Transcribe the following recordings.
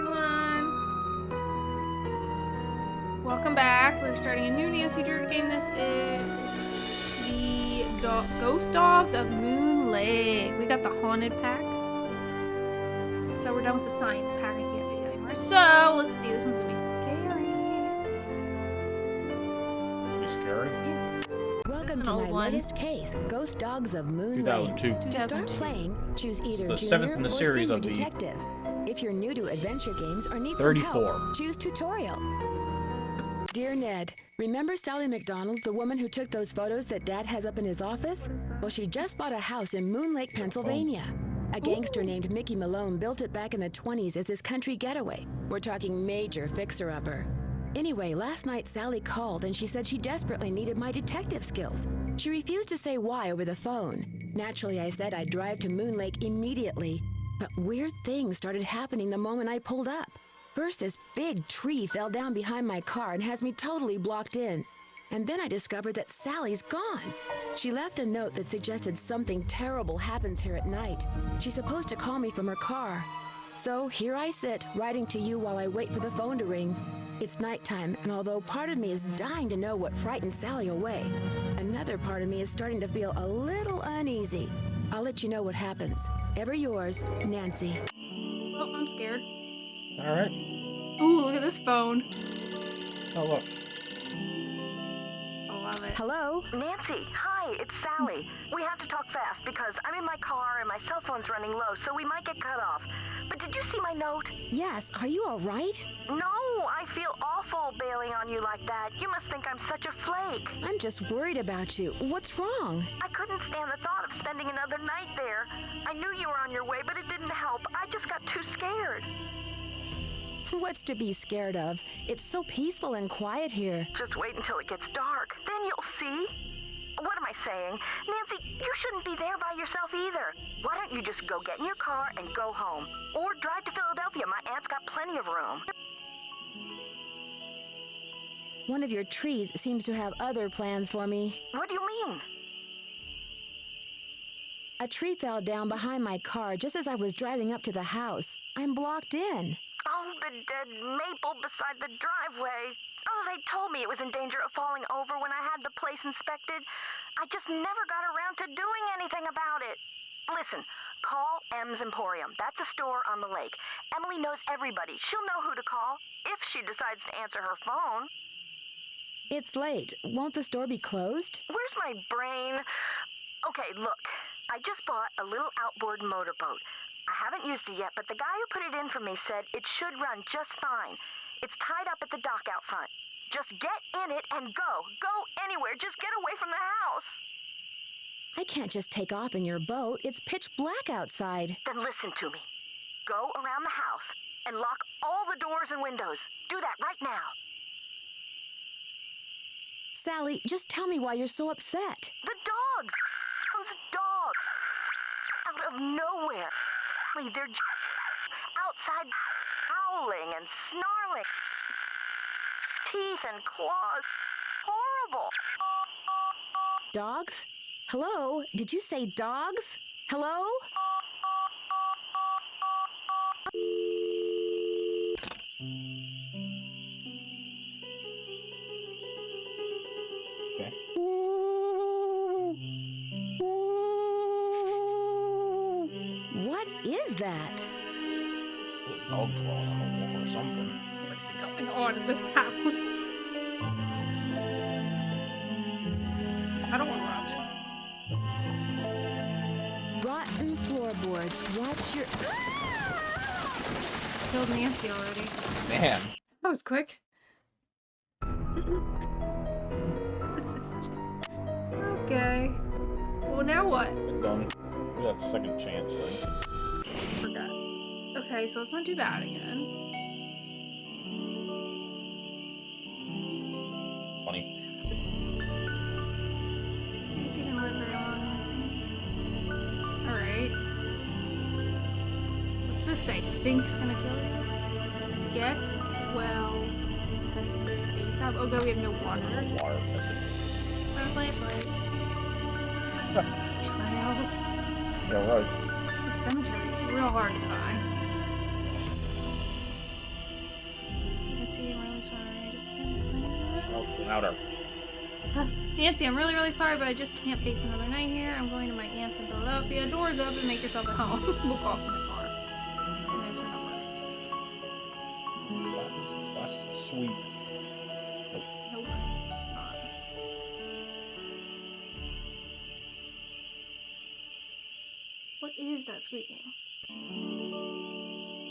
everyone. Welcome back. We're starting a new Nancy Drew game. This is the Ghost Dogs of Moon Lake. We got the haunted pack. So we're done with the science pack. I can't do that anymore. So let's see. This one's gonna be scary. Be scary? Yeah. Welcome to my latest case, Ghost Dogs of Moon Lake. 2002. To start playing, choose either the junior seventh in the or series senior of the detective. If you're new to adventure games or need 34. some help, choose tutorial. Dear Ned, remember Sally McDonald, the woman who took those photos that Dad has up in his office? Well, she just bought a house in Moon Lake, Pennsylvania. A gangster named Mickey Malone built it back in the 20s as his country getaway. We're talking major fixer-upper. Anyway, last night Sally called and she said she desperately needed my detective skills. She refused to say why over the phone. Naturally, I said I'd drive to Moon Lake immediately. But weird things started happening the moment I pulled up. First, this big tree fell down behind my car and has me totally blocked in. And then I discovered that Sally's gone. She left a note that suggested something terrible happens here at night. She's supposed to call me from her car. So here I sit, writing to you while I wait for the phone to ring. It's nighttime, and although part of me is dying to know what frightened Sally away, another part of me is starting to feel a little uneasy. I'll let you know what happens. Ever yours, Nancy. Oh, I'm scared. All right. Ooh, look at this phone. Oh, look. I love it. Hello? Nancy, hi, it's Sally. We have to talk fast because I'm in my car and my cell phone's running low, so we might get cut off. But did you see my note? Yes, are you all right? No, I feel awful bailing on you like that. You must think I'm such a flake. I'm just worried about you. What's wrong? I couldn't stand the thought of spending another night there. I knew you were on your way, but it didn't help. I just got too scared. What's to be scared of? It's so peaceful and quiet here. Just wait until it gets dark. Then you'll see. What am I saying? Nancy, you shouldn't be there by yourself either. Why don't you just go get in your car and go home? Or drive to Philadelphia. My aunt's got plenty of room. One of your trees seems to have other plans for me. What do you mean? A tree fell down behind my car just as I was driving up to the house. I'm blocked in. Oh, the dead maple beside the driveway. Oh, they told me it was in danger of falling over when I had the place inspected. I just never got around to doing anything about it. Listen, call M's Emporium. That's a store on the lake. Emily knows everybody. She'll know who to call if she decides to answer her phone. It's late. Won't the store be closed? Where's my brain? Okay, look. I just bought a little outboard motorboat. I haven't used it yet, but the guy who put it in for me said it should run just fine. It's tied up at the dock out front. Just get in it and go. Go anywhere. Just get away from the house. I can't just take off in your boat. It's pitch black outside. Then listen to me. Go around the house and lock all the doors and windows. Do that right now. Sally, just tell me why you're so upset. The dogs. Those dogs. Out of nowhere. They're outside howling and snarling. Teeth and claws. Horrible. Dogs? Hello? Did you say dogs? Hello? Okay. What is that? Dog drawing on the wall or something. What's going on in this house? I don't want Robin. Rotten floorboards. Watch your... Killed Nancy already. Man. That was quick. Okay. Well, now what? We're done. We got a second chance then. Forgot. Okay, so let's not do that again. Funny. Nancy didn't live very long, honestly. Alright. What's this say? Sink's gonna kill you? Get well tested ASAP. Oh, god, we have no water. Water tested. Our flashlight. Trails. Yeah, right. The cemetery is real hard to find. Louder. Nancy, I'm really, really sorry, but I just can't face another night here. I'm going to my aunt's in Philadelphia. Doors open, make yourself at home. Book off my car. And there's her number. Glasses are sweet. Nope, it's not. What is that squeaking? I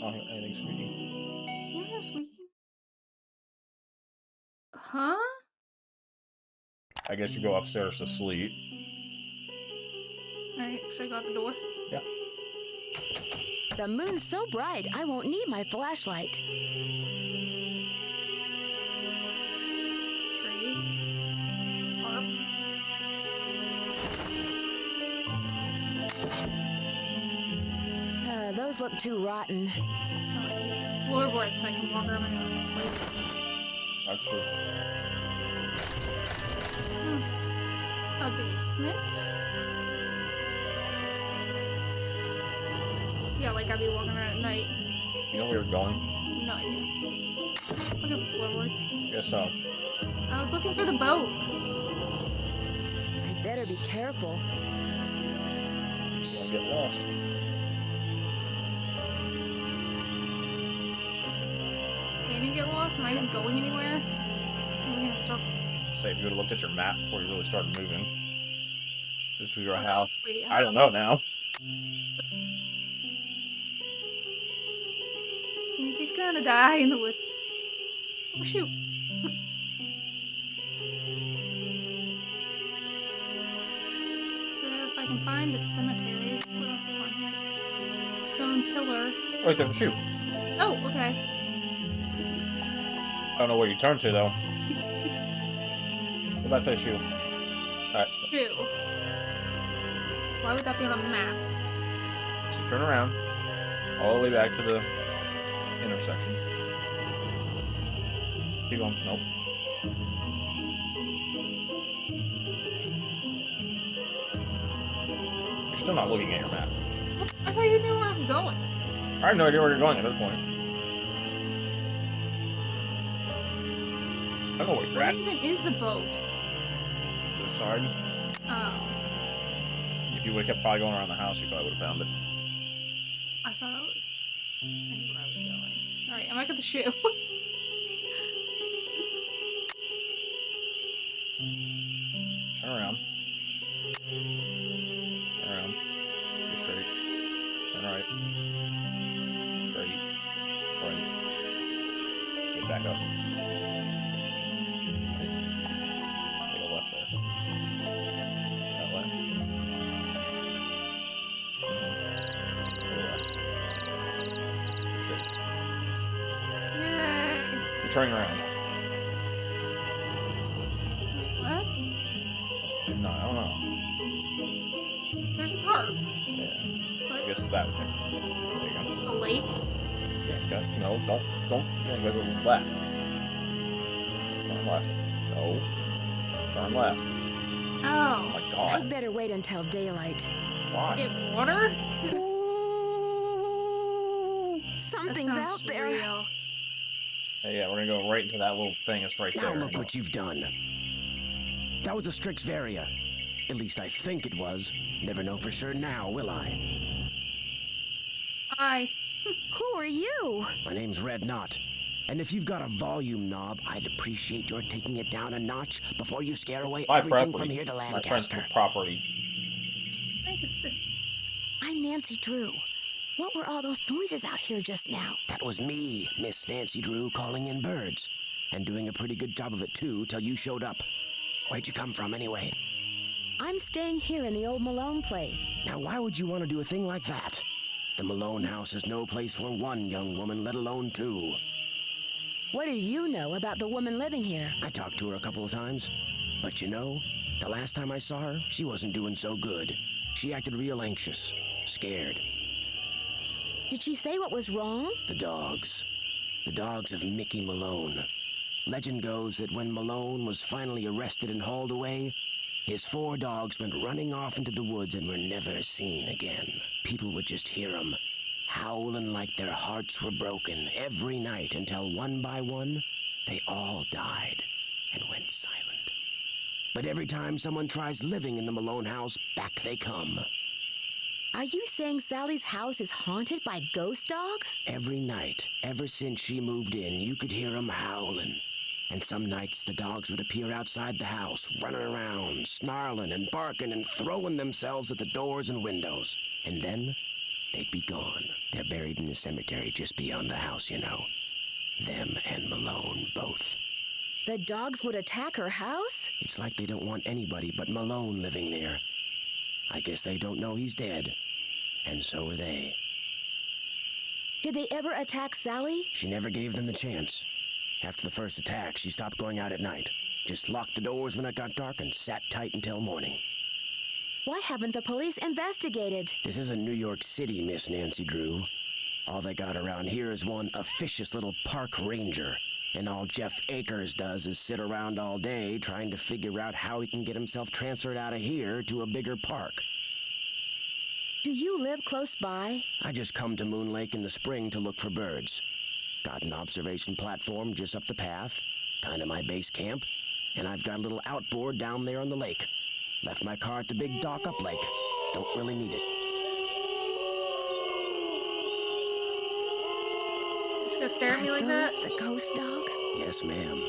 don't hear anything squeaking. You hear squeaking? Huh? I guess you go upstairs to sleep. Alright, should I go out the door? Yeah. The moon's so bright, I won't need my flashlight. Tree. Harp. Those look too rotten. Alright. Floorboards so I can walk around my own place. That's true. A basement. Yeah, like I'd be walking around at night. You know where you're going? No idea. Look at the floorboards. Guess so. I was looking for the boat. I'd better be careful. You won't get lost. Can you get lost? Am I even going anywhere? Am I gonna circle? Say if you would have looked at your map before you really started moving. This was your house. Wait, I don't know now. Nancy's gonna die in the woods. Oh shoot. If I can find the cemetery. What else is on here? Stone pillar. Oh, wait, there's a shoe. Oh, okay. I don't know where you turn to, though. Go back to the shoe. Alright. Shoe. Why would that be on a map? So turn around. All the way back to the intersection. Keep going. Nope. You're still not looking at your map. I thought you knew where I was going. I have no idea where you're going at this point. I don't know where you're Where at. even is the boat? This side. Oh. If you would have kept probably going around the house, you probably would have found it. I thought I knew where I was going. Alright, I'm back at the shoe. Turn around. Turn around. Go straight. Turn right. Straight. Right. Get back up. Right. Take a left there. That way. Go left. Straight. Yay! You're turning around. What? No, I don't know. There's a tarp. Yeah. I What? guess it's that way. There you go. Just a lake? Yeah, go. No, don't. Yeah, go to the left. Turn left. No. Turn left. Oh Oh. my god. I'd better wait until daylight. Why? Get water? That Something's sounds out there. real. Hey, yeah, we're gonna go right into that little thing. It's right Now there. look what you've done. That was a Strixvaria. At least I think it was. Never know for sure now, will I? Hi. Who are you? My name's Red Knot. And if you've got a volume knob, I'd appreciate your taking it down a notch before you scare away My everything property. from here to My friend's Lancaster. property. Lancaster. I'm Nancy Drew. What were all those noises out here just now? That was me, Miss Nancy Drew, calling in birds. And doing a pretty good job of it, too, till you showed up. Where'd you come from, anyway? I'm staying here in the old Malone place. Now, why would you want to do a thing like that? The Malone house is no place for one young woman, let alone two. What do you know about the woman living here? I talked to her a couple of times. But you know, the last time I saw her, she wasn't doing so good. She acted real anxious, scared. Did she say what was wrong? The dogs. The dogs of Mickey Malone. Legend goes that when Malone was finally arrested and hauled away, his 4 dogs went running off into the woods and were never seen again. People would just hear them, howling like their hearts were broken every night until one by one, they all died. and went silent. But every time someone tries living in the Malone house, back they come. Are you saying Sally's house is haunted by ghost dogs? Every night, ever since she moved in, you could hear them howling. And some nights the dogs would appear outside the house, running around, snarling and barking and throwing themselves at the doors and windows. And then they'd be gone. They're buried in the cemetery just beyond the house, you know. Them and Malone both. The dogs would attack her house? It's like they don't want anybody but Malone living there. I guess they don't know he's dead. And so are they. Did they ever attack Sally? She never gave them the chance. After the first attack, she stopped going out at night. Just locked the doors when it got dark and sat tight until morning. Why haven't the police investigated? This isn't New York City, Miss Nancy Drew. All they got around here is one officious little park ranger. And all Jeff Akers does is sit around all day trying to figure out how he can get himself transferred out of here to a bigger park. Do you live close by? I just come to Moon Lake in the spring to look for birds. Got an observation platform just up the path, kind of my base camp, and I've got a little outboard down there on the lake. Left my car at the big dock up lake. Don't really need it. Just gonna stare at me Are like those that? the ghost dogs? Yes, ma'am.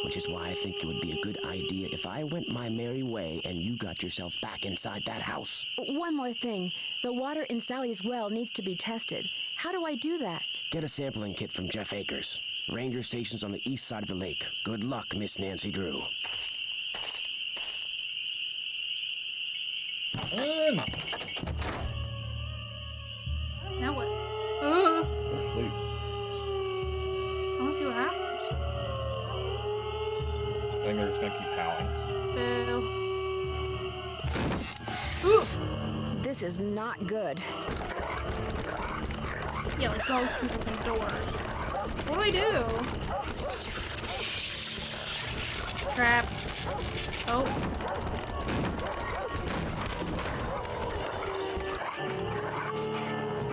Which is why I think it would be a good idea if I went my merry way and you got yourself back inside that house. One more thing. The water in Sally's well needs to be tested. How do I do that? Get a sampling kit from Jeff Akers. Ranger station's on the east side of the lake. Good luck, Miss Nancy Drew. Now what? Ooh, Go to sleep. I wanna see what happens. I think they're just gonna keep howling. Boo. Ooh. This is not good. Yeah, like ghost people from doors. What do I do? Trapped. Oh.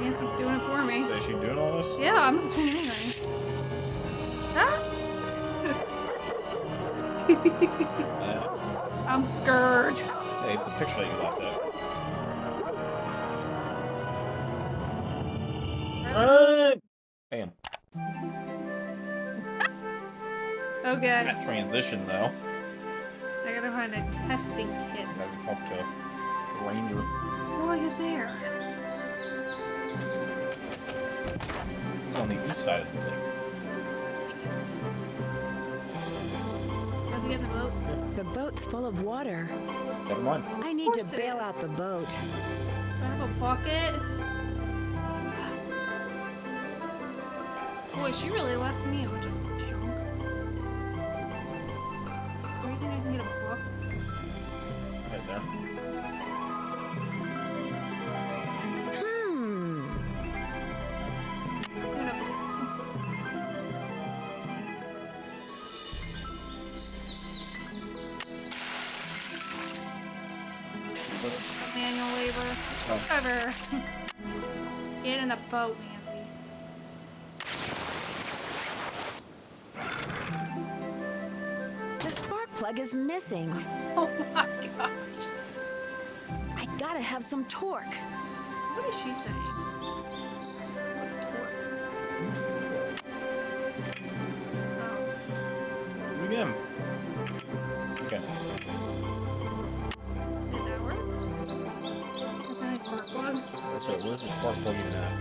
Nancy's doing it for me. So is she doing all this? Yeah, I'm not doing anything. Ah! I'm scared. Hey, it's the picture that you left up. Bam. Okay. That transition, though. I gotta find a testing kit. You guys can talk to the ranger. How do I get there? He's on the east side of the lake. How'd you get in the boat? The boat's full of water. Never mind. I need to course it bail is. out the boat. Do I have a bucket? Boy, she really left me a bunch of junk. Do you think I can get a bucket? Right there. What up? Manual labor. Whatever. Get in the boat, Nancy. The spark plug is missing. Oh my gosh. I gotta have some torque. What is she saying? Do it again. Okay. Did that work? That's a nice spark plug. So where's the spark plug in at?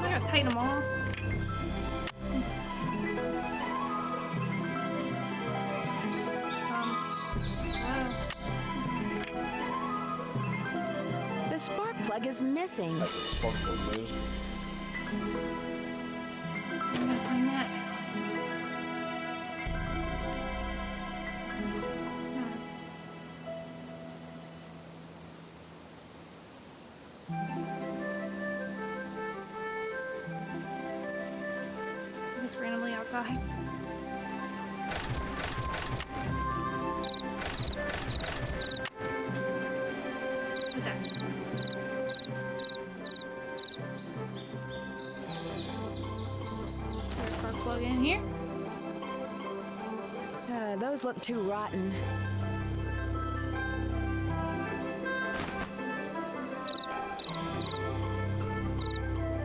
I gotta tighten them all. The spark plug is missing. That's where the spark plug is. I'm gonna find that. Just randomly outside. What's that? look too rotten.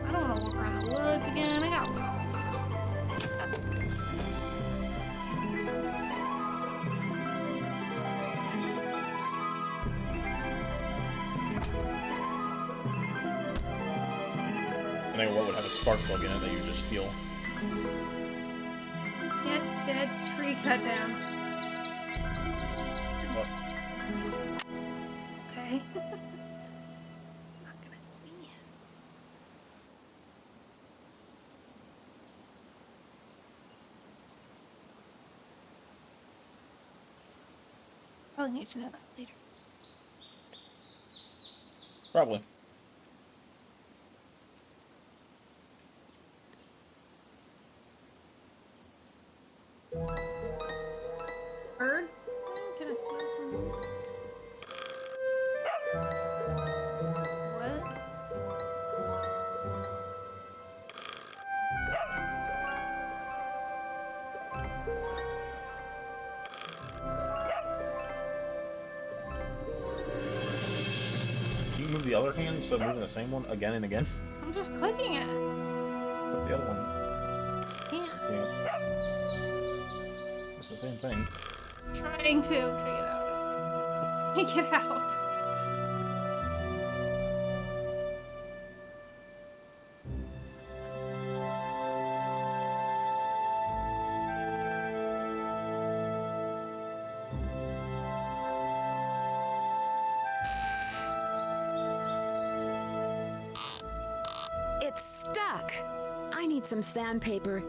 I don't want to walk around the woods again. I got lost. I think what would have a spark plug in it that you just steal? Get dead tree cut down. What? Okay. It's not gonna be. Probably need to know that later. Probably. Bird? Can I steal from you? What? Can you move the other hand instead of moving the same one again and again? I'm just clicking it. Put the other one. Yeah. Yeah. It's the same thing. Trying to check it out. Take it out. It's stuck. I need some sandpaper.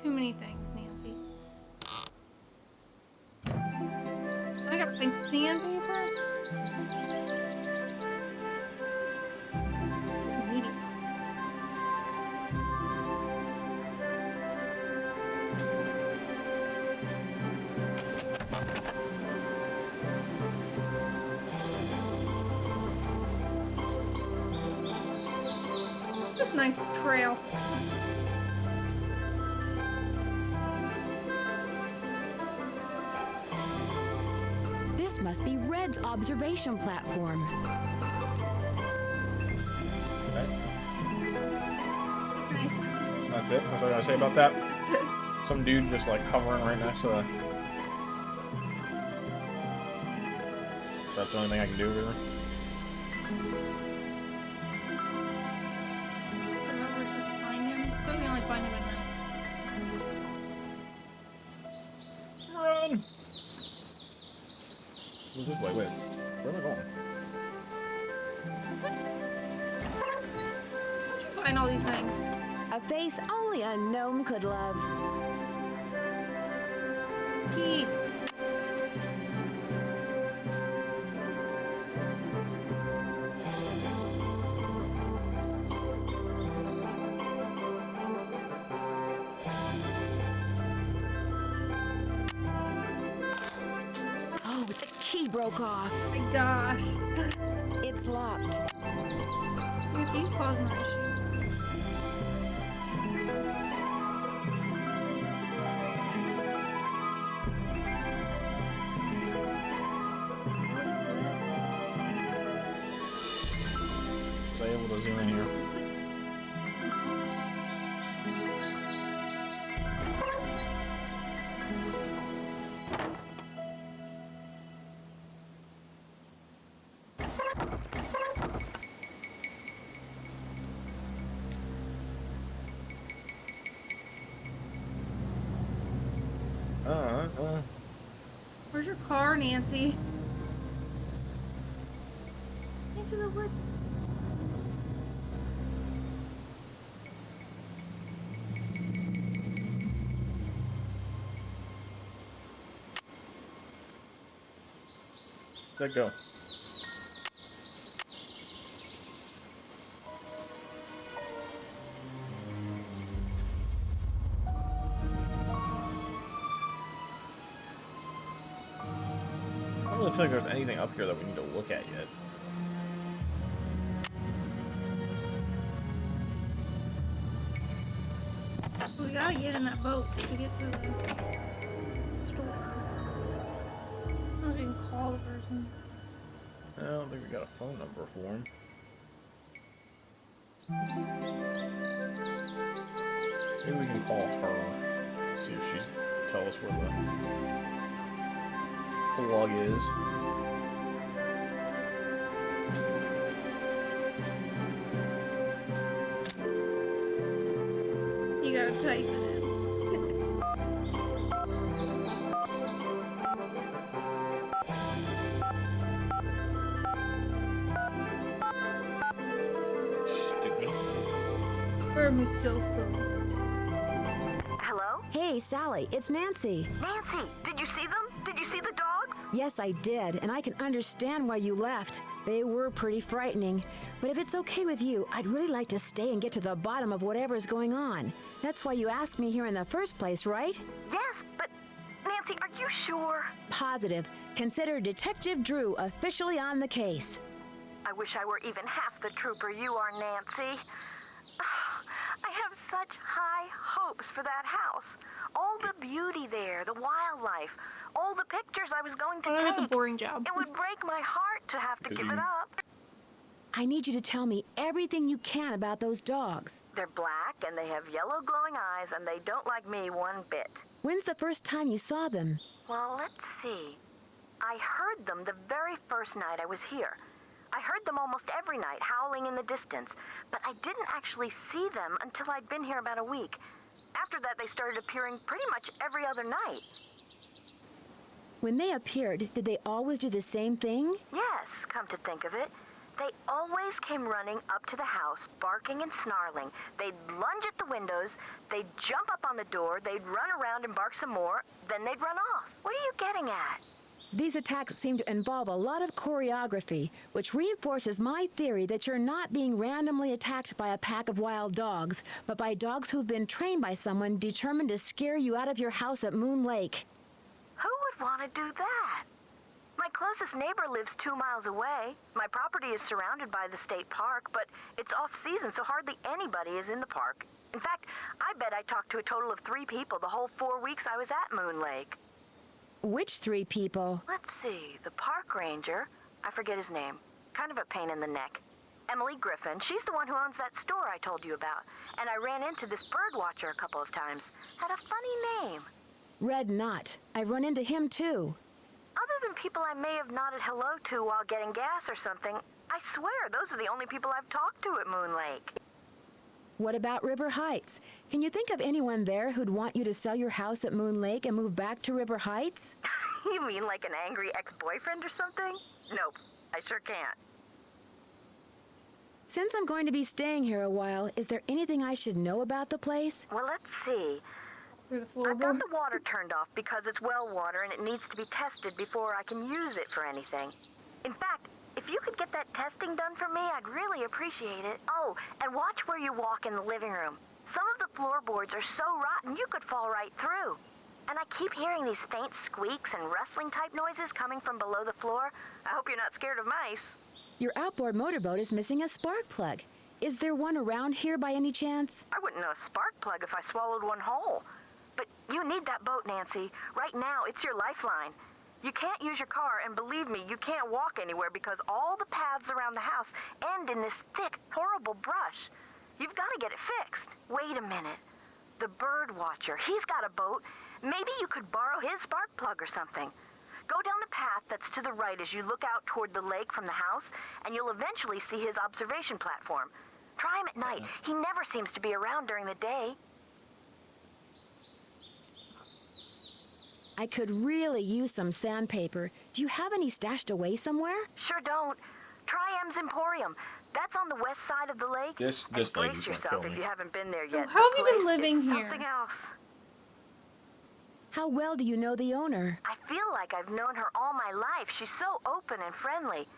Too many things, Nancy. I gotta find sandpaper. It's needy. It's just a nice trail. This must be Red's observation platform. Right? It's nice. That's it? That's what I gotta say about that? Some dude just like hovering right next to the... That's the only thing I can do, really? Remember we're supposed to find him? But we only find him at night. Run! What's this way? Wait, where am I going? Find all these things. A face only a gnome could love. Key. Oh, the key broke off. Oh my gosh. It's locked. Nancy, you caused my issue. Was I able to zoom in here? Where's your car, Nancy? Into the woods. Where'd that go? I don't really feel like there's anything up here that we need to look at yet. We gotta get in that boat to get to the store. can call the person. I don't think we got a phone number for him. Maybe we can call her. See if she's tell us where the log is. You gotta type it in. Stupid. For myself. Hello? Hey, Sally, it's Nancy. Nancy, did you see them? Did you see the dogs? Yes, I did, and I can understand why you left. They were pretty frightening. But if it's okay with you, I'd really like to stay and get to the bottom of whatever's going on. That's why you asked me here in the first place, right? Yes, but Nancy, are you sure? Positive. Consider Detective Drew officially on the case. I wish I were even half the trooper you are, Nancy. I have such high hopes for that house. All the beauty there, the wildlife, all the pictures I was going to I take. got the boring job. It would break my heart to have to give it up. I need you to tell me everything you can about those dogs. They're black and they have yellow glowing eyes and they don't like me one bit. When's the first time you saw them? Well, let's see. I heard them the very first night I was here. I heard them almost every night howling in the distance, but I didn't actually see them until I'd been here about a week. After that, they started appearing pretty much every other night. When they appeared, did they always do the same thing? Yes, come to think of it. They always came running up to the house, barking and snarling. They'd lunge at the windows, they'd jump up on the door, they'd run around and bark some more, then they'd run off. What are you getting at? These attacks seem to involve a lot of choreography, which reinforces my theory that you're not being randomly attacked by a pack of wild dogs, but by dogs who've been trained by someone determined to scare you out of your house at Moon Lake. Who would want to do that? My closest neighbor lives 2 miles away. My property is surrounded by the state park, but it's off-season, so hardly anybody is in the park. In fact, I bet I talked to a total of 3 people the whole 4 weeks I was at Moon Lake. Which 3 people? Let's see, the park ranger, I forget his name, kind of a pain in the neck. Emily Griffin, she's the one who owns that store I told you about. And I ran into this bird watcher a couple of times. Had a funny name. Red Knot. I've run into him too. Other than people I may have nodded hello to while getting gas or something, I swear those are the only people I've talked to at Moon Lake. What about River Heights? Can you think of anyone there who'd want you to sell your house at Moon Lake and move back to River Heights? You mean like an angry ex-boyfriend or something? Nope, I sure can't. Since I'm going to be staying here a while, is there anything I should know about the place? Well, let's see. For the I've got floorboard. the water turned off because it's well water and it needs to be tested before I can use it for anything. In fact, if you could get that testing done for me, I'd really appreciate it. Oh, and watch where you walk in the living room. Some of the floorboards are so rotten you could fall right through. And I keep hearing these faint squeaks and rustling type noises coming from below the floor. I hope you're not scared of mice. Your outboard motorboat is missing a spark plug. Is there one around here by any chance? I wouldn't know a spark plug if I swallowed one whole. But you need that boat, Nancy. Right now, it's your lifeline. You can't use your car, and believe me, you can't walk anywhere because all the paths around the house end in this thick, horrible brush. You've got to get it fixed. Wait a minute. The bird watcher, he's got a boat. Maybe you could borrow his spark plug or something. Go down the path that's to the right as you look out toward the lake from the house, and you'll eventually see his observation platform. Try him at night. He never seems to be around during the day. I could really use some sandpaper. Do you have any stashed away somewhere? Sure don't. Try M's Emporium. That's on the west side of the lake. This And lady's brace gonna yourself kill if me. you haven't been there So yet. how The have you been place living is here? Something else. How well do you know the owner? I feel like I've known her all my life. She's so open and friendly.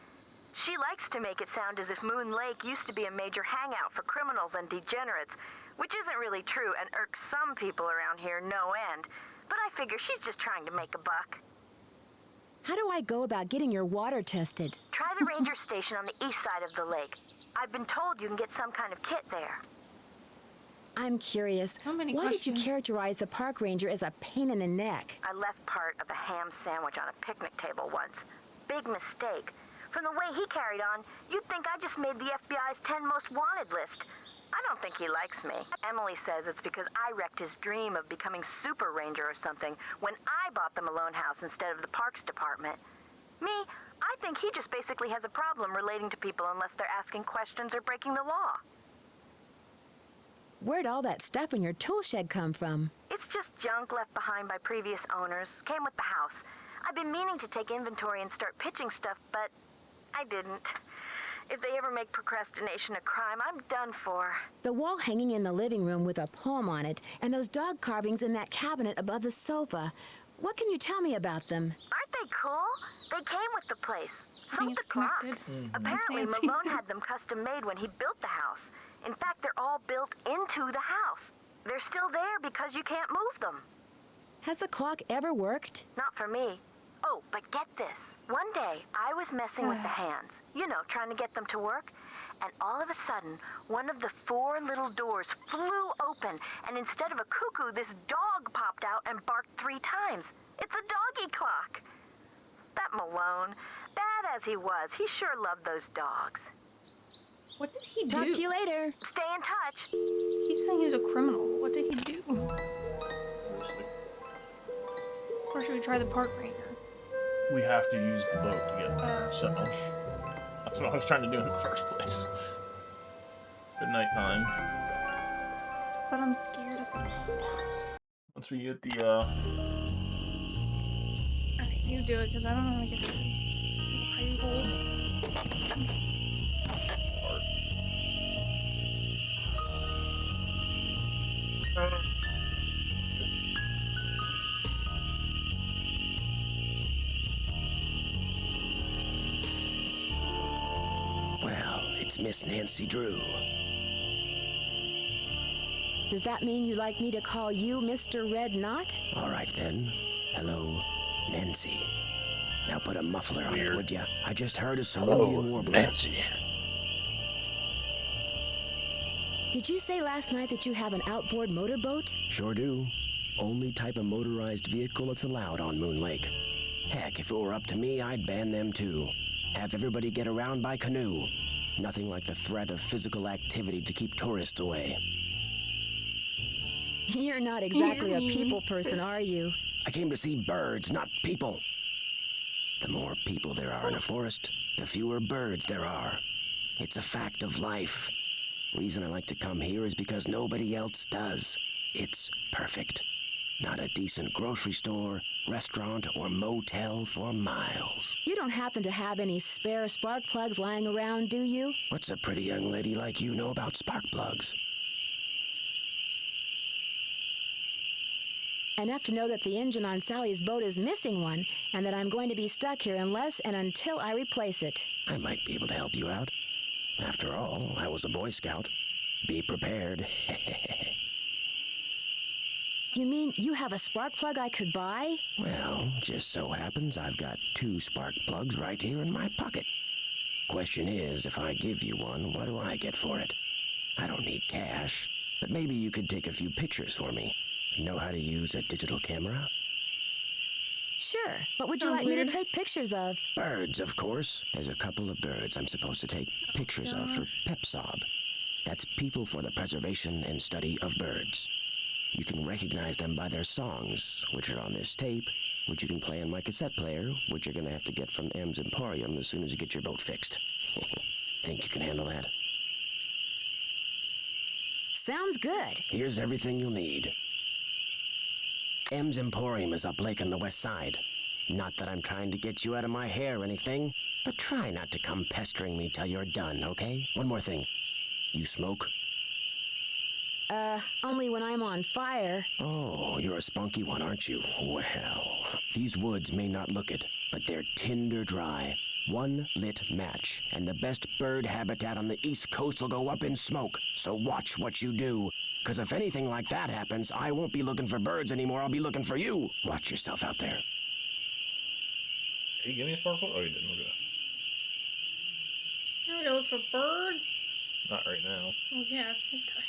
She likes to make it sound as if Moon Lake used to be a major hangout for criminals and degenerates, which isn't really true and irks some people around here no end. But I figure she's just trying to make a buck. How do I go about getting your water tested? Try the ranger station on the east side of the lake. I've been told you can get some kind of kit there. I'm curious. How many Why did you questions? characterize the park ranger as a pain in the neck? I left part of a ham sandwich on a picnic table once. Big mistake. From the way he carried on, you'd think I just made the FBI's 10 most wanted list. I don't think he likes me. Emily says it's because I wrecked his dream of becoming Super Ranger or something when I bought the Malone house instead of the Parks Department. Me, I think he just basically has a problem relating to people unless they're asking questions or breaking the law. Where'd all that stuff in your tool shed come from? It's just junk left behind by previous owners. Came with the house. I've been meaning to take inventory and start pitching stuff, but I didn't. If they ever make procrastination a crime, I'm done for. The wall hanging in the living room with a poem on it, and those dog carvings in that cabinet above the sofa. What can you tell me about them? Aren't they cool? They came with the place. I think So's the it's clock. connected. Apparently, Fancy. Malone had them custom made when he built the house. In fact, they're all built into the house. They're still there because you can't move them. Has the clock ever worked? Not for me. Oh, but get this. One day, I was messing with the hands, you know, trying to get them to work, and all of a sudden, one of the 4 little doors flew open, and instead of a cuckoo, this dog popped out and barked 3 times. It's a doggy clock. That Malone, bad as he was, he sure loved those dogs. What did he do? Talk to you later. Stay in touch. He keeps saying he was a criminal. What did he do? Or should we try the park ranger? We have to use the boat to get there, so that's what I was trying to do in the first place. Good night time. But I'm scared of him. Once we get the Alright, you do it, because I don't know how to get this. Hidey hole. Well, it's Miss Nancy Drew. Does that mean you'd like me to call you Mr. Red Knot? All right then. Hello, Nancy. Now put a muffler on it, Weird. would ya? I just heard a Hello, cerulean warbler. Nancy. Did you say last night that you have an outboard motorboat? Sure do. Only type of motorized vehicle that's allowed on Moon Lake. Heck, if it were up to me, I'd ban them too. Have everybody get around by canoe. Nothing like the threat of physical activity to keep tourists away. You're not exactly a people person, are you? I came to see birds, not people. The more people there are in a forest, the fewer birds there are. It's a fact of life. Reason I like to come here is because nobody else does. It's perfect. Not a decent grocery store, restaurant, or motel for miles. You don't happen to have any spare spark plugs lying around, do you? What's a pretty young lady like you know about spark plugs? Enough to know that the engine on Sally's boat is missing one, and that I'm going to be stuck here unless and until I replace it. I might be able to help you out. After all, I was a Boy Scout. Be prepared. You mean you have a spark plug I could buy? Well, just so happens I've got 2 spark plugs right here in my pocket. Question is, if I give you one, what do I get for it? I don't need cash, but maybe you could take a few pictures for me. Know how to use a digital camera? Sure. What would you Sounds like me weird. to take pictures of? Birds, of course. There's a couple of birds I'm supposed to take pictures of for PepSob. That's People for the Preservation and Study of Birds. You can recognize them by their songs, which are on this tape, which you can play on my cassette player, which you're gonna have to get from M's Emporium as soon as you get your boat fixed. Think you can handle that? Sounds good. Here's everything you'll need. M's Emporium is up lake on the west side. Not that I'm trying to get you out of my hair or anything, but try not to come pestering me till you're done, okay? One more thing. You smoke? Only when I'm on fire. Oh, you're a spunky one, aren't you? Well, these woods may not look it, but they're tinder dry. One lit match, and the best bird habitat on the East Coast will go up in smoke. So watch what you do. Because if anything like that happens, I won't be looking for birds anymore. I'll be looking for you. Watch yourself out there. Hey, give me a sparkle? Oh, you didn't. Okay. Now we gotta look for birds. Not right now. Oh yeah, it's big time.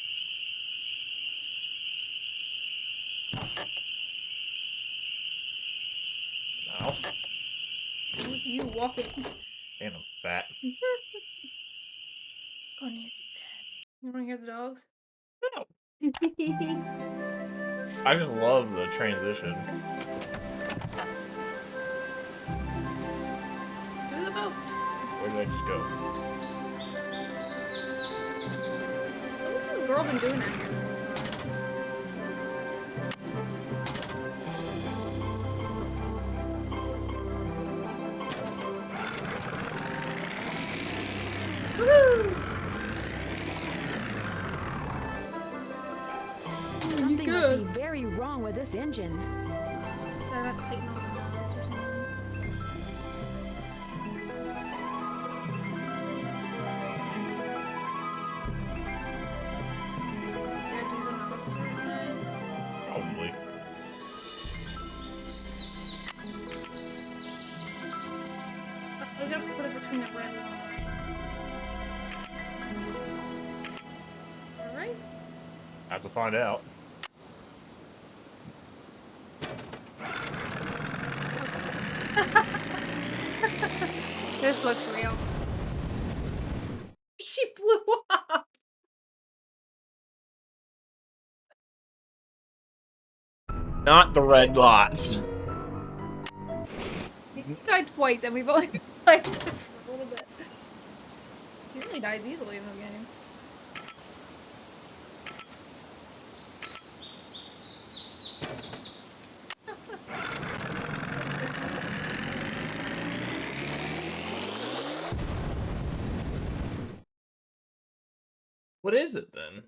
mouth. Look at you walking. And I'm fat. Go, Nancy. You want to hear the dogs? No. I just love the transition. To the boat. Where did I just go? So what's this girl been doing out here? Woohoo! Something good. must be very wrong with this engine. Sorry about Clayton on the balls or something. Probably. We gotta put it between the red line. Alright. Have to find out. This looks real. She blew up. Not the red lots. He's died twice, and we've only played this for a little bit. She really dies easily in the game. What is it then?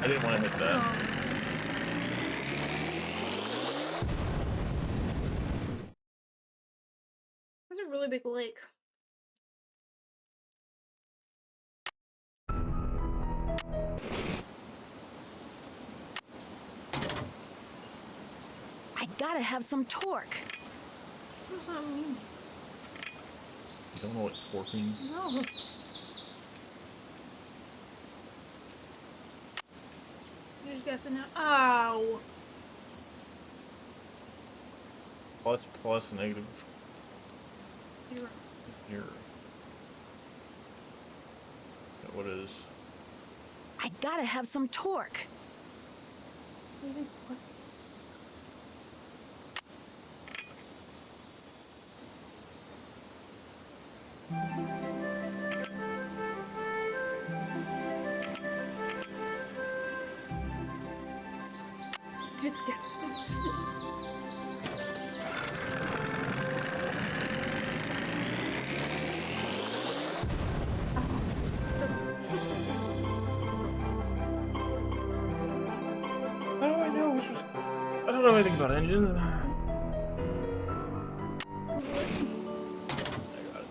I didn't want to hit that. There's a really big lake. I gotta have some torque. What does that mean? You don't know what torque means? No. You're just guessing now. Ow. Plus, negative. Zero. Zero. What is? I gotta have some torque. Just guess. So close. How do I know which was? I don't know anything about engine. I got it.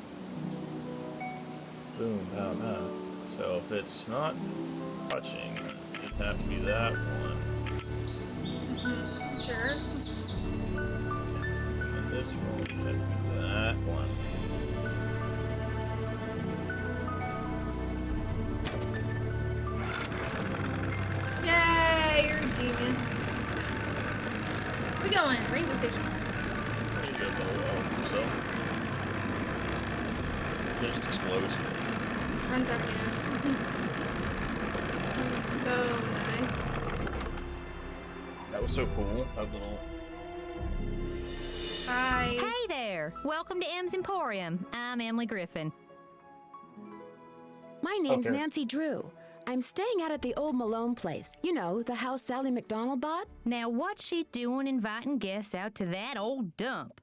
Boom, bam, bam. So if it's not touching, it'd have to be that one. Sure. And then this one would have to be that one. Yay, you're a genius. We going, ranger station. I need to go to so it just explodes. Runs up your ass. This is so nice. That was so cool. That little. Hi. Hey there! Welcome to M's Emporium. I'm Emily Griffin. My name's Okay. Nancy Drew. I'm staying out at the old Malone place. You know, the house Sally McDonald bought? Now, what's she doing inviting guests out to that old dump?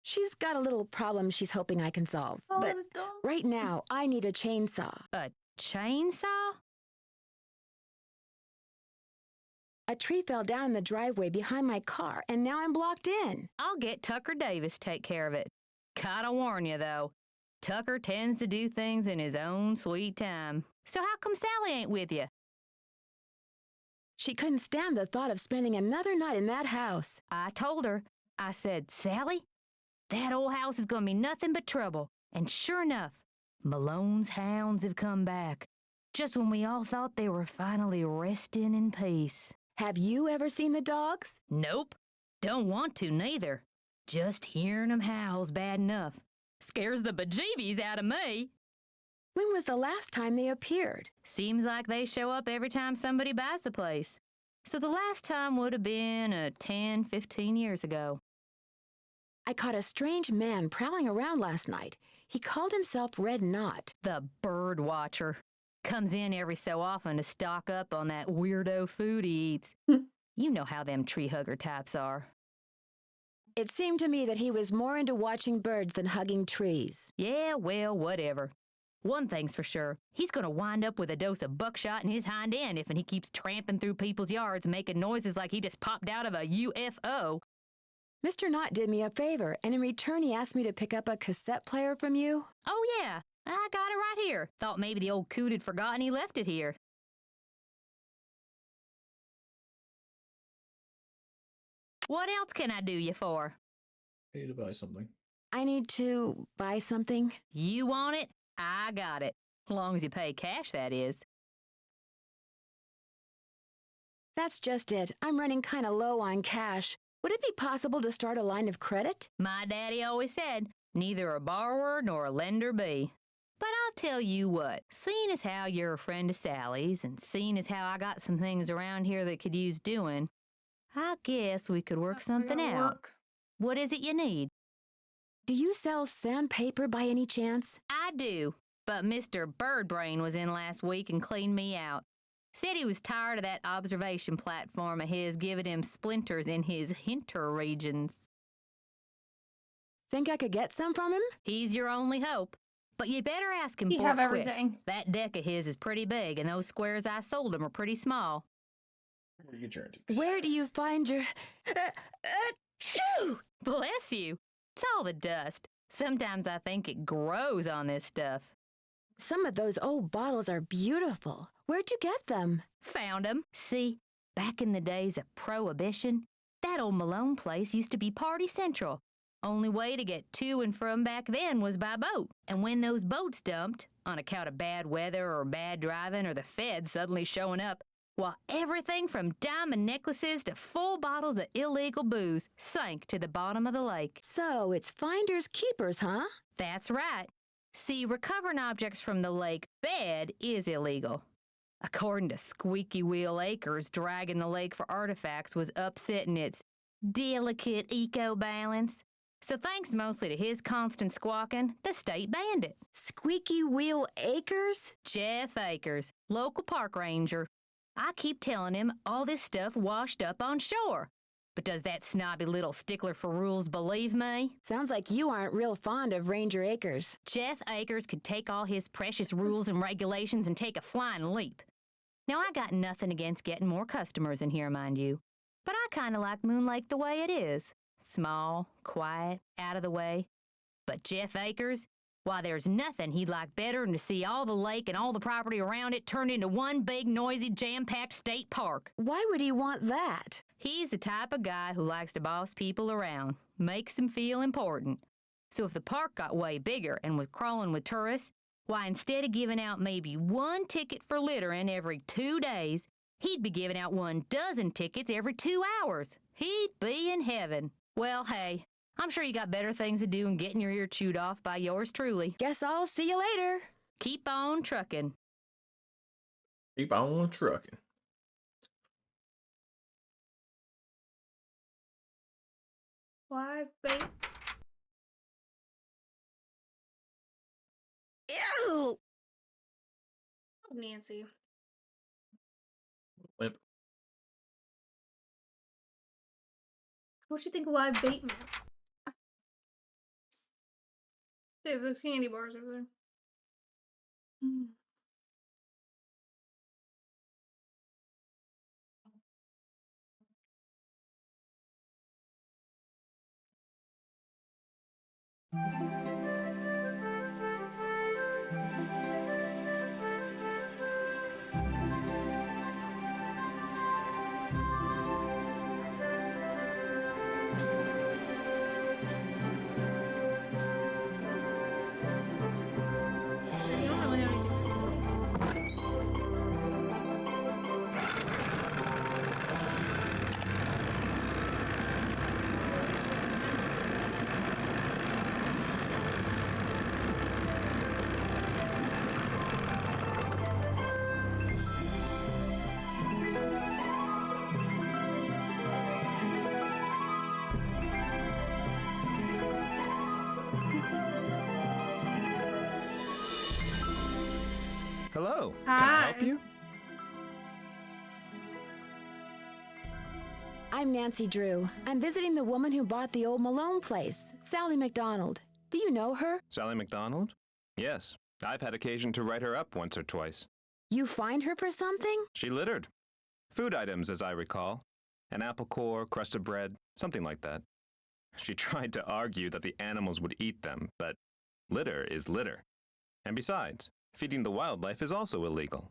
She's got a little problem she's hoping I can solve. But right now, I need a chainsaw. A chainsaw? A tree fell down in the driveway behind my car, and now I'm blocked in. I'll get Tucker Davis to take care of it. Gotta warn you, though. Tucker tends to do things in his own sweet time. So how come Sally ain't with you? She couldn't stand the thought of spending another night in that house. I told her. I said, Sally, that old house is gonna be nothing but trouble. And sure enough, Malone's hounds have come back, just when we all thought they were finally resting in peace. Have you ever seen the dogs? Nope. Don't want to, neither. Just hearing 'em howl's bad enough. Scares the bejeebies out of me. When was the last time they appeared? Seems like they show up every time somebody buys the place. So the last time would have been 10, 15 years ago. I caught a strange man prowling around last night. He called himself Red Knot. The bird watcher. Comes in every so often to stock up on that weirdo food he eats. You know how them tree hugger types are. It seemed to me that he was more into watching birds than hugging trees. Yeah, well, whatever. One thing's for sure, he's gonna wind up with a dose of buckshot in his hind end if he keeps tramping through people's yards making noises like he just popped out of a UFO. Mr. Knott did me a favor, and in return he asked me to pick up a cassette player from you. Oh yeah, I got it right here. Thought maybe the old coot had forgotten he left it here. What else can I do you for? Pay to buy something. I need to buy something. You want it? I got it. Long as you pay cash, that is. That's just it. I'm running kind of low on cash. Would it be possible to start a line of credit? My daddy always said, neither a borrower nor a lender be. But I'll tell you what, seeing as how you're a friend of Sally's and seeing as how I got some things around here that could use doing, I guess we could work something out. What is it you need? Do you sell sandpaper by any chance? I do, but Mr. Birdbrain was in last week and cleaned me out. Said he was tired of that observation platform of his giving him splinters in his hinter regions. Think I could get some from him? He's your only hope. But you better ask him You for have it quick. everything. That deck of his is pretty big, and those squares I sold him are pretty small. Where do you get your antiques? Where do you find your... Achoo! Bless you. It's all the dust. Sometimes I think it grows on this stuff. Some of those old bottles are beautiful. Where'd you get them? Found 'em. See, back in the days of Prohibition, that old Malone place used to be Party Central. Only way to get to and from back then was by boat. And when those boats dumped, on account of bad weather or bad driving or the feds suddenly showing up, well, everything from diamond necklaces to full bottles of illegal booze sank to the bottom of the lake. So it's finders keepers, huh? That's right. See, recovering objects from the lake bed is illegal. According to Squeaky Wheel Acres, dragging the lake for artifacts was upsetting its delicate eco-balance. So thanks mostly to his constant squawking, the state banned it. Squeaky Wheel Acres? Jeff Akers, local park ranger. I keep telling him all this stuff washed up on shore. But does that snobby little stickler for rules believe me? Sounds like you aren't real fond of Ranger Acres. Jeff Akers could take all his precious rules and regulations and take a flying leap. Now, I got nothing against getting more customers in here, mind you. But I kind of like Moon Lake the way it is. Small, quiet, out of the way. But Jeff Akers, why, there's nothing he'd like better than to see all the lake and all the property around it turned into one big, noisy, jam-packed state park. Why would he want that? He's the type of guy who likes to boss people around, makes them feel important. So if the park got way bigger and was crawling with tourists, why, instead of giving out maybe one ticket for littering every 2 days, he'd be giving out 12 tickets every 2 hours. He'd be in heaven. Well, hey, I'm sure you got better things to do than getting your ear chewed off by yours truly. Guess I'll see you later. Keep on trucking. Keep on trucking. Live bait. Ew! Nancy. Limp. What you think live bait meant? Dave, those candy bars over there. Hello. Hi. Can I help you? I'm Nancy Drew. I'm visiting the woman who bought the old Malone place, Sally McDonald. Do you know her? Sally McDonald? Yes. I've had occasion to write her up once or twice. You find her for something? She littered. Food items, as I recall. An apple core, crust of bread, something like that. She tried to argue that the animals would eat them, but litter is litter. And besides, feeding the wildlife is also illegal.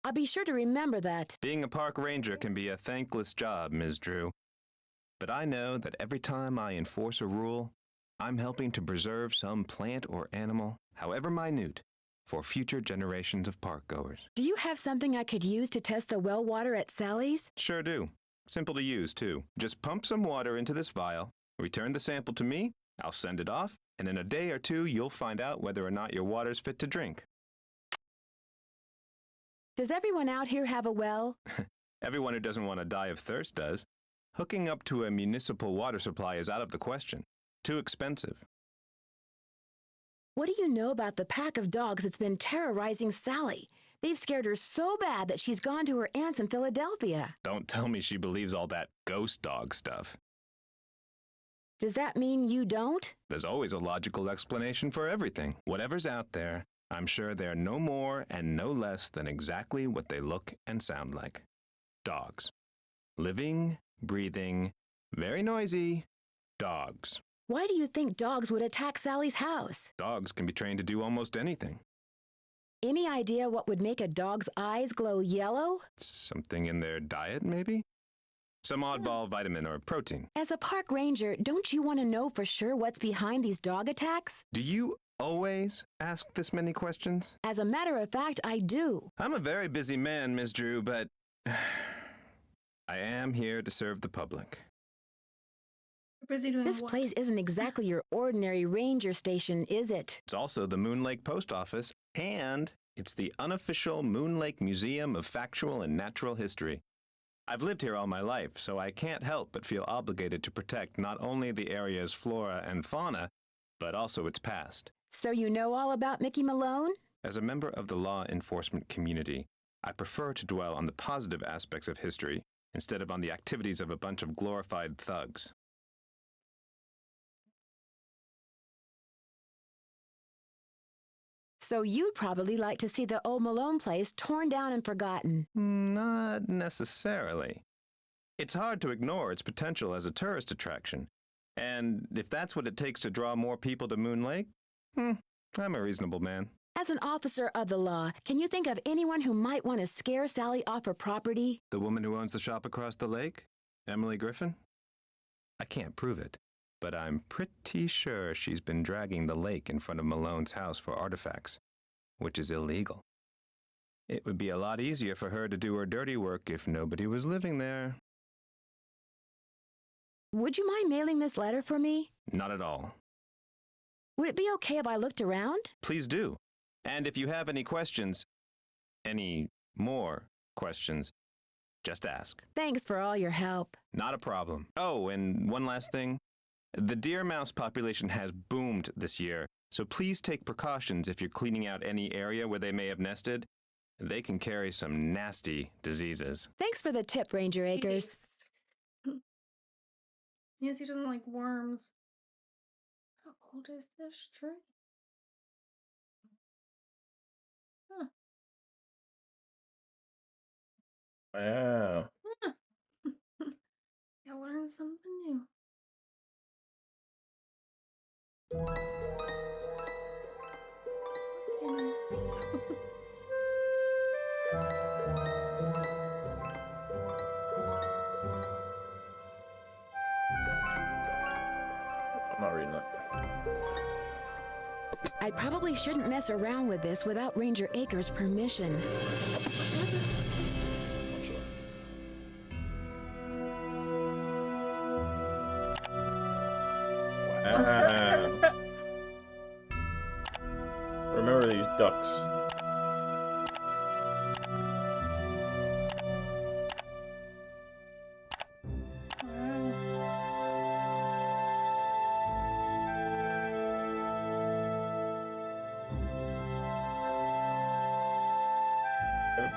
I'll be sure to remember that. Being a park ranger can be a thankless job, Ms. Drew. But I know that every time I enforce a rule, I'm helping to preserve some plant or animal, however minute, for future generations of park goers. Do you have something I could use to test the well water at Sally's? Sure do. Simple to use, too. Just pump some water into this vial, return the sample to me, I'll send it off, and in a day or two, you'll find out whether or not your water's fit to drink. Does everyone out here have a well? Everyone who doesn't want to die of thirst does. Hooking up to a municipal water supply is out of the question. Too expensive. What do you know about the pack of dogs that's been terrorizing Sally? They've scared her so bad that she's gone to her aunt's in Philadelphia. Don't tell me she believes all that ghost dog stuff. Does that mean you don't? There's always a logical explanation for everything. Whatever's out there, I'm sure they're no more and no less than exactly what they look and sound like. Dogs. Living, breathing, very noisy dogs. Why do you think dogs would attack Sally's house? Dogs can be trained to do almost anything. Any idea what would make a dog's eyes glow yellow? Something in their diet, maybe? Some oddball vitamin or protein. As a park ranger, don't you want to know for sure what's behind these dog attacks? Do you always ask this many questions? As a matter of fact, I do. I'm a very busy man, Ms. Drew, but I am here to serve the public. Busy doing This what? place isn't exactly your ordinary ranger station, is it? It's also the Moon Lake Post Office, and it's the unofficial Moon Lake Museum of Factual and Natural History. I've lived here all my life, so I can't help but feel obligated to protect not only the area's flora and fauna, but also its past. So you know all about Mickey Malone? As a member of the law enforcement community, I prefer to dwell on the positive aspects of history instead of on the activities of a bunch of glorified thugs. So you'd probably like to see the old Malone place torn down and forgotten. Not necessarily. It's hard to ignore its potential as a tourist attraction. And if that's what it takes to draw more people to Moon Lake, I'm a reasonable man. As an officer of the law, can you think of anyone who might want to scare Sally off her property? The woman who owns the shop across the lake? Emily Griffin? I can't prove it, but I'm pretty sure she's been dragging the lake in front of Malone's house for artifacts, which is illegal. It would be a lot easier for her to do her dirty work if nobody was living there. Would you mind mailing this letter for me? Not at all. Would it be okay if I looked around? Please do. And if you have any questions, any more questions, just ask. Thanks for all your help. Not a problem. Oh, and one last thing. The deer mouse population has boomed this year, so please take precautions if you're cleaning out any area where they may have nested. They can carry some nasty diseases. Thanks for the tip, Ranger Acres. Nancy doesn't like worms. How old is this tree? Huh. Wow. I learned something new. What did I steal? I'm not reading that. I probably shouldn't mess around with this without Ranger Acres' permission. Not sure. Wow. Remember these ducks.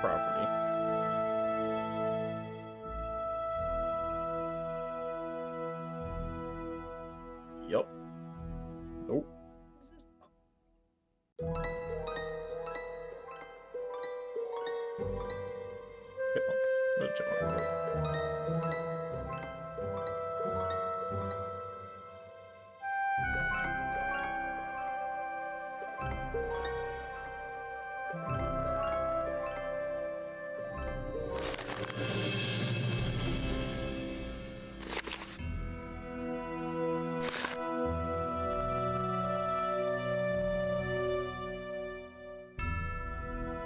property. Yup. Nope. Chipmunk. Where's the chipmunk?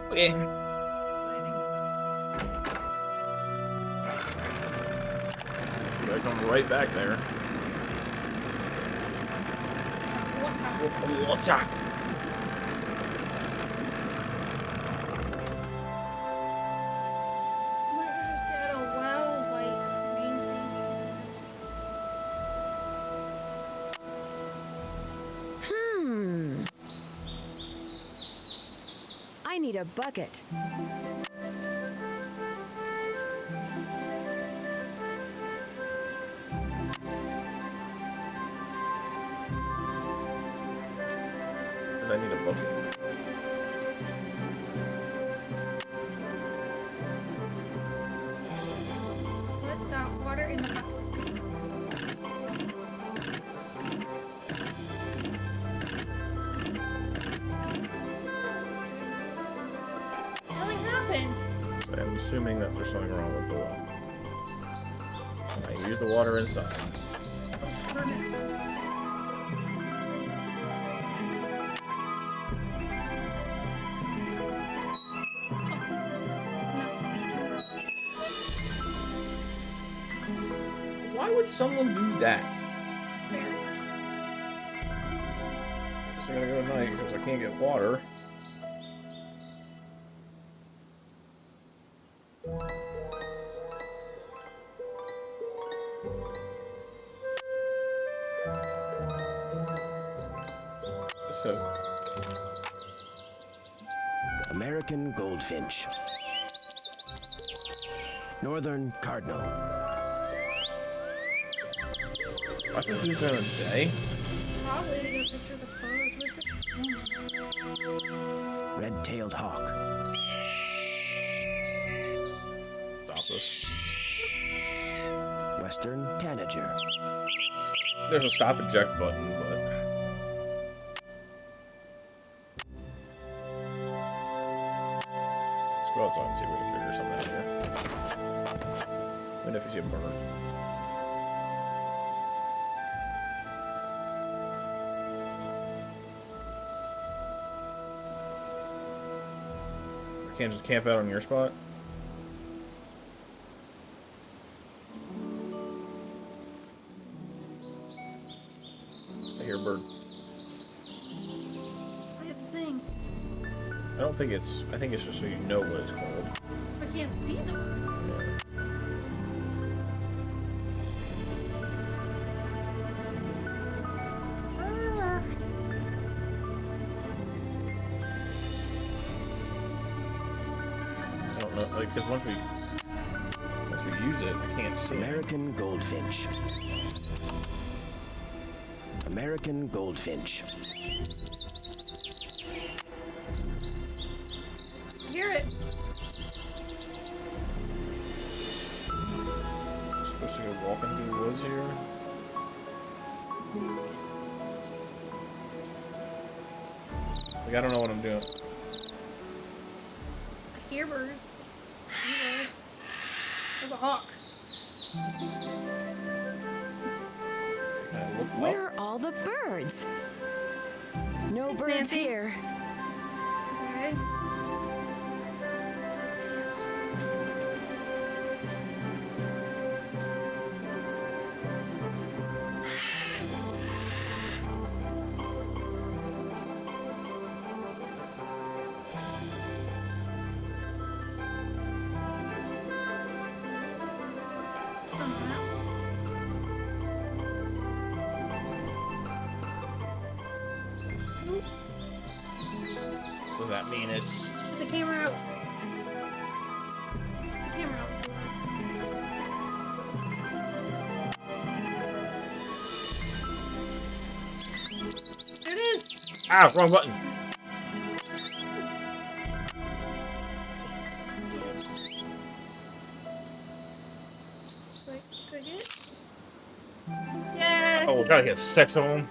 Okay. Exciting. Gotta come right back there. Water. Water. Where is that a well, like, green things? I need a bucket. And I need a bucket. What's that water in the bucket? Something happened. So I'm assuming that there's something wrong with the well. I use the water inside. Why would someone do that? Guess I'm gonna go tonight because I can't get water. It says American goldfinch. Northern cardinal. I think he's been a day. Probably to get a picture of the birds. Where's the Red-tailed hawk. Stop this. Western tanager. There's a stop eject button, but let's go outside and see if we can figure something out here. And if you see a bird. I can't just camp out on your spot. I hear a bird. I think. I don't think it's. I think it's just so you know what it's called. I can't see them. I don't know, like, because once we use it, I can't see it. American goldfinch. American goldfinch. Hear it. Supposed to go walking through the woods here. Like, I don't know what I'm doing. I hear birds. I hear birds. There's a hawk. Can I look Where up? are all the birds? No Thanks, birds Nancy. here. Okay. Does that mean it's... The camera out. Ah, wrong button. Wait, could I get it? Yeah. Oh, we gotta get 6 of them.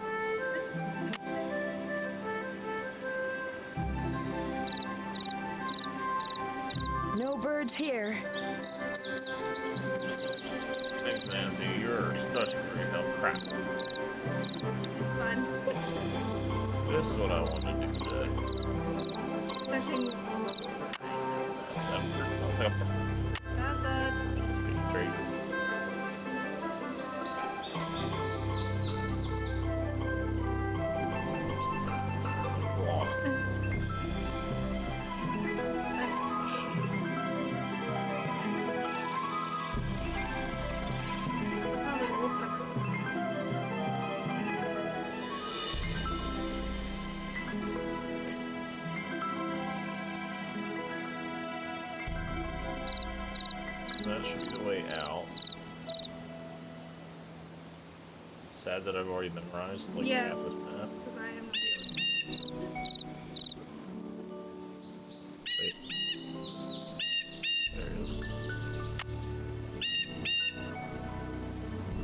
No birds here. Thanks, Nancy. You're such a great help. Crap. This is fun. This is what I wanted to do today. It's actually. That's a. Trade. Lost. That should be the way out. Sad that I've already memorized like Yeah. half this map. Because I am Wait. There it is.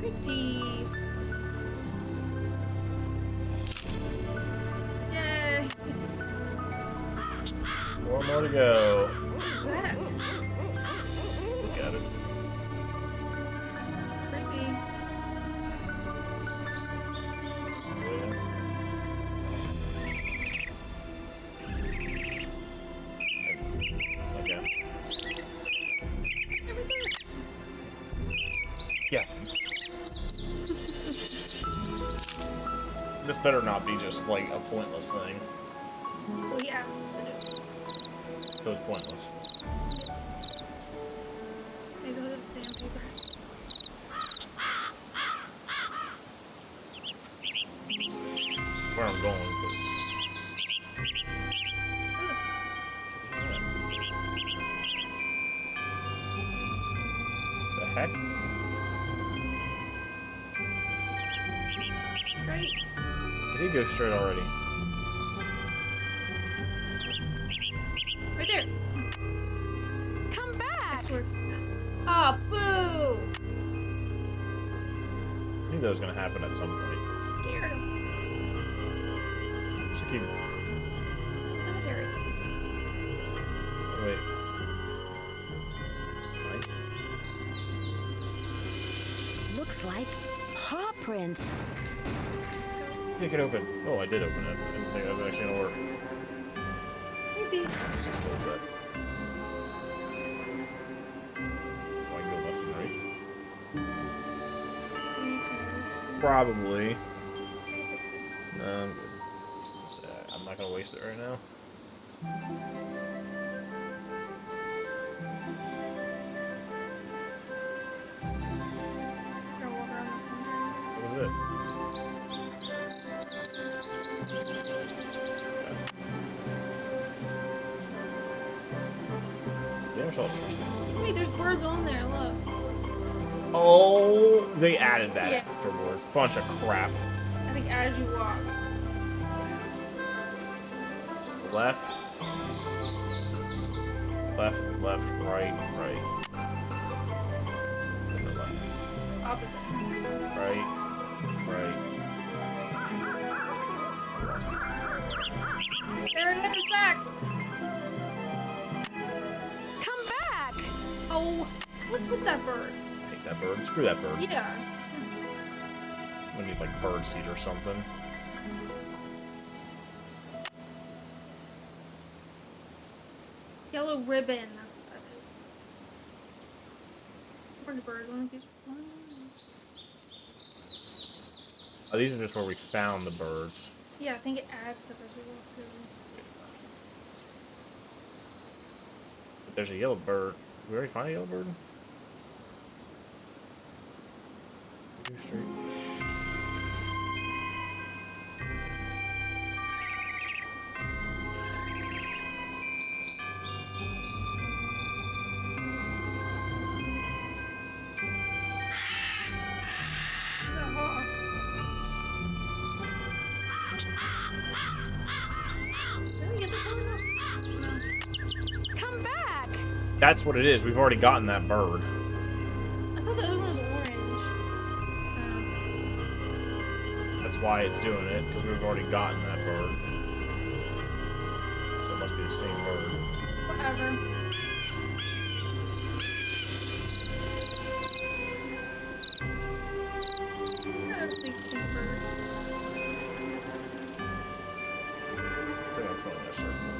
pretty. Yay. 4 more to go. What's that? Look at it. Creepy. Okay. Yeah. This better not be just like a pointless thing. Well, he asked us to do. So it's pointless. Maybe we'll have sandpaper. Where I'm going, the heck? Great. Did he go straight already? Right there. Come back! Oh, boo! I knew that was gonna happen at some point. Scared him. Should keep. Cemetery. Wait. Looks like paw prints. Take it open. Oh, I did open it. I didn't think that was actually gonna work. Maybe. Close that. Oh, I can go left and right. Probably. No, I'm good. I'm not gonna waste it right now. Gonna walk around the cemetery. What was it? Damn, so interesting. Wait, there's birds on there, look. Oh, they added that Yeah. afterwards. Bunch of crap. I think as you walk. Left. Left, left, right, right. And then left. Opposite. Right, right. Lost it. There it is, it's back! Come back! Oh, what's with that bird? Take that bird. Screw that bird. Yeah. We need like bird seed or something. Yellow ribbon. That's what that is. Where's the bird? One of these. Oh, these are just where we found the birds. Yeah, I think it adds stuff as we walk through. But there's a yellow bird. Did we already find a yellow bird? Two straight. It's a hawk. That's what it is. We've already gotten that bird. I thought the other one was orange. That's why it's doing it, because we've already gotten that bird. So it must be the same bird. Whatever. There's these two birds. I think I'm pulling a circle.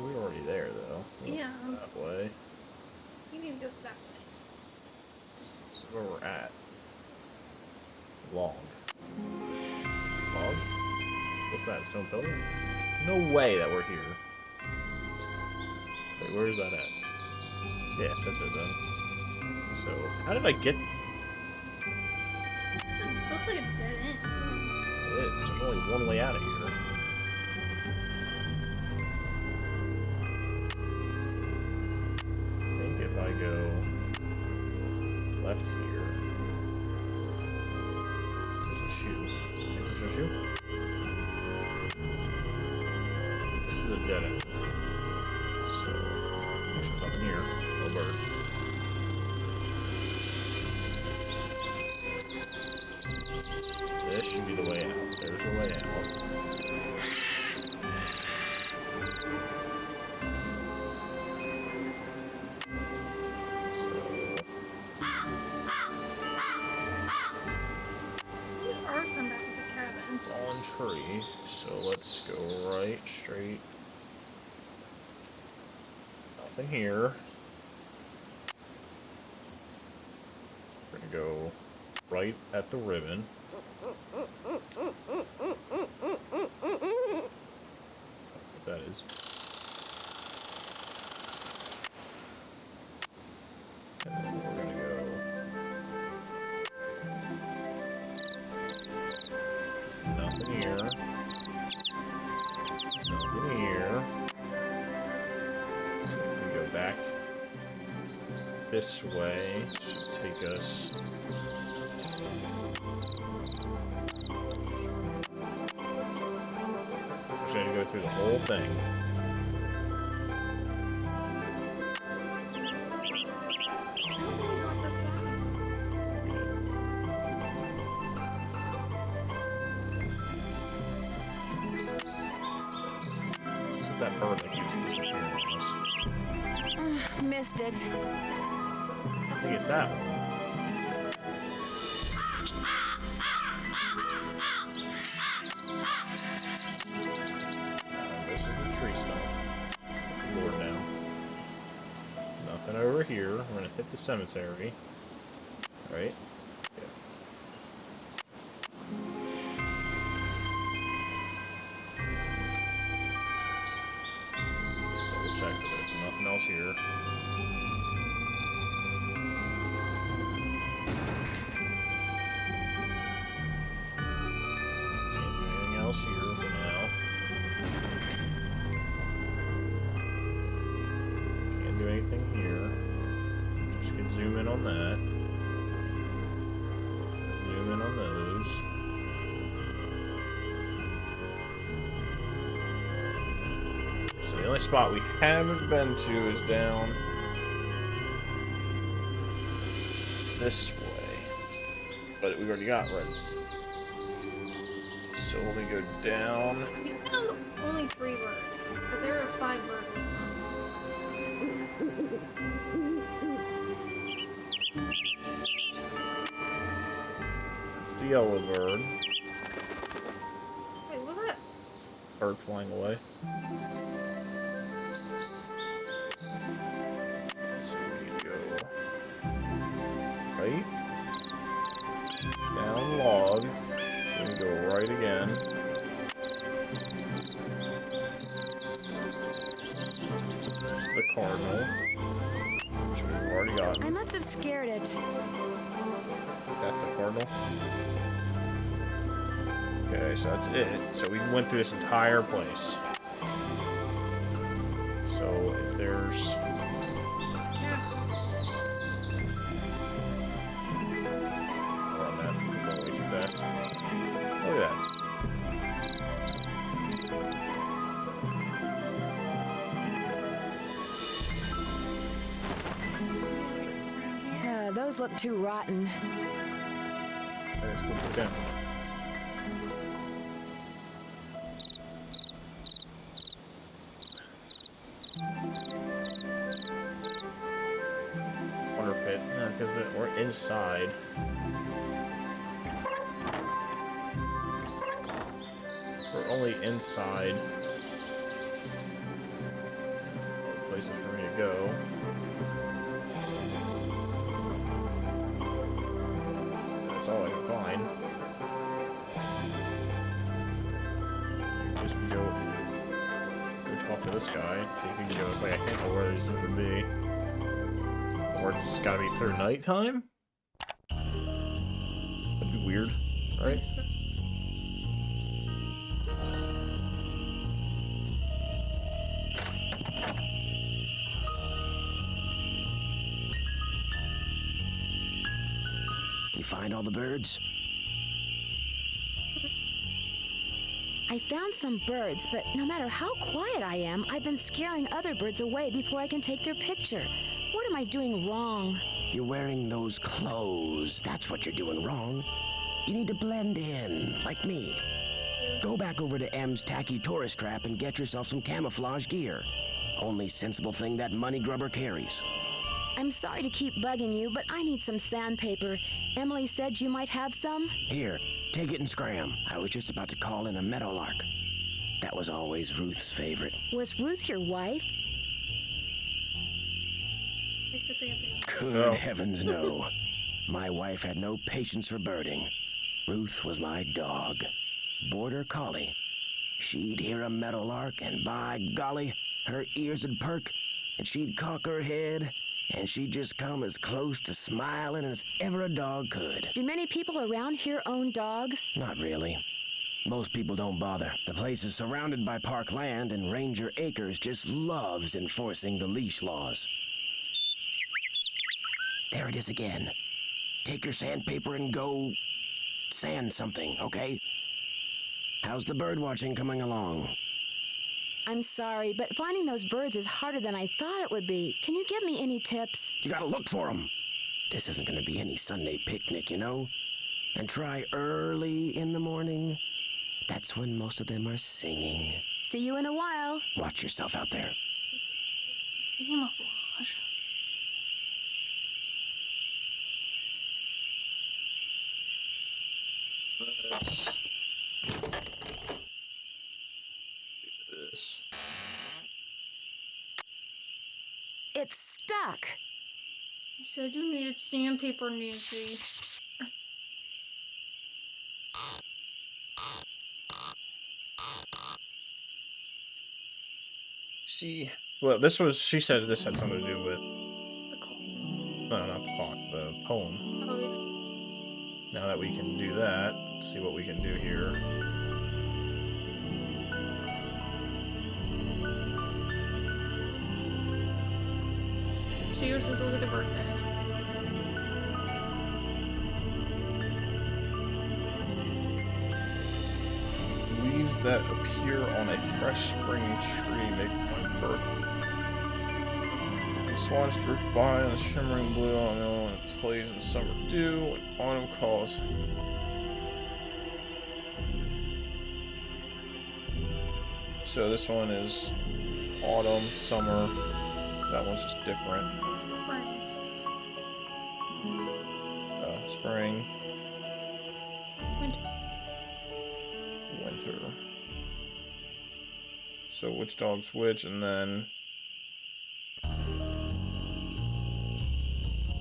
We're already there, though. Yeah. That way. You need to go that way. This is where we're at. Log. Log? What's that? Stone pillar? No way that we're here. Wait, where is that at? Yeah, that's it then. So, how did I get... It looks like a dead end. It is. There's only one way out of here. I think if I go left here, there's a shoe. Think there's a shoe? This is a dead end. So, there's nothing here. No bird. This should be the way out. There's the way out. There are some back at the cabin. Fallen tree. So let's go right, straight. Nothing here. We're gonna go right at the ribbon. What that is. And then we're gonna go nothing here. Nothing here. So we go back this way. Should take us. We're going to go through the whole thing. This is that bird that keeps disappearing on us. Missed it. I think it's that one. This is the tree stump. Lord now. Nothing over here. We're gonna hit the cemetery. Right? Yeah. Double check that there's nothing else here. Can't do anything else here for now. Can't do anything here. Just can zoom in on that. Zoom in on those. So the only spot we haven't been to is down this way. But we already got red. So we go down. We found only 3 birds, but there are 5 birds. The yellow bird. Wait, what's that? Bird flying away. So we go right, down log, then we go right again. The cardinal, which we've already got. I must have scared it. That's the cardinal. Okay, so that's it. So we went through this entire place. So if there's... We're on that both look too rotten. Let's put it down. Wonder pit, because we're inside. We're only inside. Places for me to go. That's all I can find. Just go talk to this guy, see if he can go. It's like I can't know where this is gonna be. Or it's gotta be through nighttime? That'd be weird, right? You find all the birds? I found some birds, but no matter how quiet I am, I've been scaring other birds away before I can take their picture. What am I doing wrong? You're wearing those clothes. That's what you're doing wrong. You need to blend in, like me. Go back over to M's tacky tourist trap and get yourself some camouflage gear. Only sensible thing that money grubber carries. I'm sorry to keep bugging you, but I need some sandpaper. Emily said you might have some. Here, take it and scram. I was just about to call in a meadowlark. That was always Ruth's favorite. Was Ruth your wife? Good heavens, no. My wife had no patience for birding. Ruth was my dog. Border collie. She'd hear a meadowlark, and by golly, her ears would perk, and she'd cock her head, and she'd just come as close to smiling as ever a dog could. Do many people around here own dogs? Not really. Most people don't bother. The place is surrounded by park land, and Ranger Acres just loves enforcing the leash laws. There it is again. Take your sandpaper and go sand something, okay? How's the bird watching coming along? I'm sorry, but finding those birds is harder than I thought it would be. Can you give me any tips? You gotta look for them. This isn't gonna be any Sunday picnic, you know? And try early in the morning. That's when most of them are singing. See you in a while. Watch yourself out there. Camouflage. Let's do this. It's stuck. You said you needed sandpaper, Nancy. See, well, this was. She said this had something to do with. The call. No, not the clock. The poem. Oh, yeah. Now that we can do that, let's see what we can do here. So you're supposed to look at the birthday. Leaves that appear on a fresh spring tree make my birthday. Swans droop by on the shimmering blue on the and it plays in summer dew when autumn calls. So this one is autumn, summer. That one's just different. Spring. Winter. Winter. So which dog's which, and then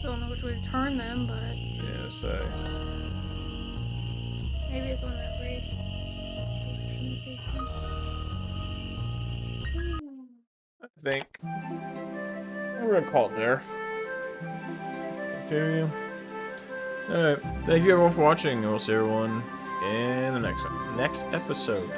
Don't know which way to turn them, but yeah, say maybe it's on that race. I think we're gonna call it there. Okay. Alright. Thank you everyone for watching, and we'll see everyone in the next episode.